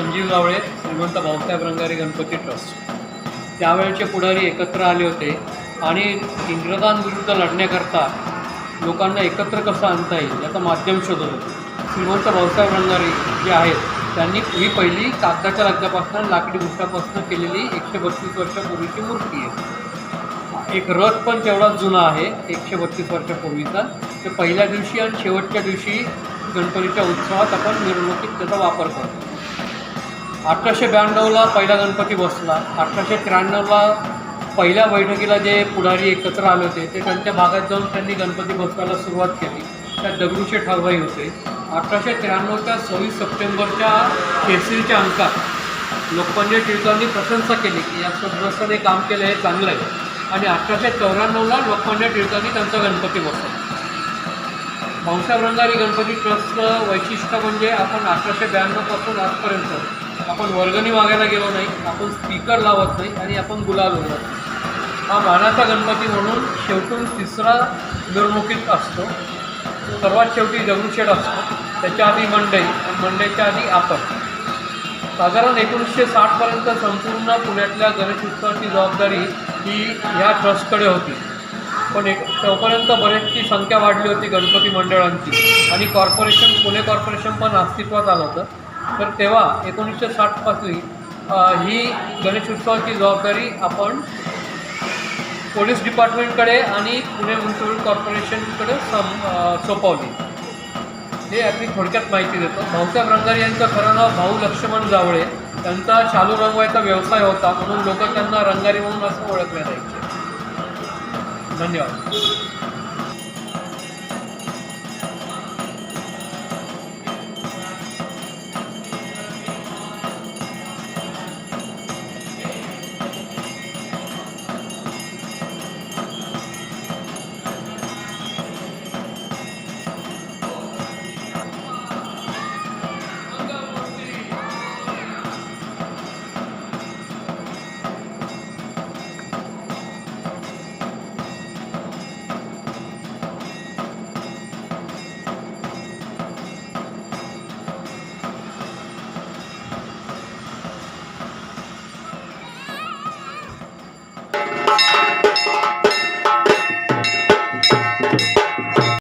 संजीव जावळे, श्रीमंत भाऊसाहेब रंगारी गणपती ट्रस्ट त्यावेळेचे पुढारी एकत्र आले होते आणि इंग्रजांविरुद्ध लढण्याकरता लोकांना एकत्र कसं आणता येईल याचं माध्यम शोधत होते. श्रीमंत भाऊसाहेब रंगारी जे आहेत त्यांनी ही पहिली कागदाच्या लगद्यापासून लाकडी भुसापासून केलेली 132 वर्षापूर्वीची मूर्ती आहे. एक रथ पण तेवढाच जुना आहे 132 वर्षापूर्वीचा. ते पहिल्या दिवशी आणि शेवटच्या दिवशी गणपतीच्या उत्सवात आपण मिरवणुकीत त्याचा वापर करतो. 1892ला पहिला गणपती बसला. 1893ला पहिल्या बैठकीला जे पुढारी एकत्र आले होते ते त्यांच्या भागात जाऊन त्यांनी गणपती बसवायला सुरुवात केली. त्यात दगडूशेठ हलवाई होते. 1893च्या 26 सप्टेंबरच्या केसरीच्या अंकात लोकमान्य टिळकांनी प्रशंसा केली की या सदस्याने काम केलं हे चांगलं आहे आणि 1894ला लोकमान्य टिळकांनी त्यांचा गणपती बसवला. भाऊसाहेब रंगारी गणपती ट्रस्टचं वैशिष्ट्य म्हणजे आपण 1892पासून आजपर्यंत आपण वर्गणी मागायला गेलो नाही, आपण स्पीकर लावत नाही आणि आपण गुलाल उडवत नाही. हा मानाचा गणपती म्हणून शेवटून तिसरा मिरवणुकीत असतो. सर्वात शेवटी दगडूशेठ असतो, त्याच्या आधी मंडई आणि मंडईच्या आधी आपण. साधारण 1960पर्यंत संपूर्ण पुण्यातल्या गणेश उत्सवाची जबाबदारी ही ह्या ट्रस्टकडे होती. पण तोपर्यंत बरेचशी संख्या वाढली होती गणपती मंडळांची आणि पुणे कॉर्पोरेशन पण अस्तित्वात आलं होतं. तर तेव्हा 1960पासून ही गणेश उत्सवाची जबाबदारी आपण पोलीस डिपार्टमेंटकडे आणि पुणे म्युन्सिपल कॉर्पोरेशनकडे सोपवली. हे आपली थोडक्यात माहिती देतो. भाऊसाहेब रंगारी यांचं खरं नाव भाऊ लक्ष्मण जावळे. त्यांचा शालू रंगवायचा व्यवसाय होता म्हणून लोक त्यांना रंगारी म्हणून असं ओळखण्यात यायचे. धन्यवाद.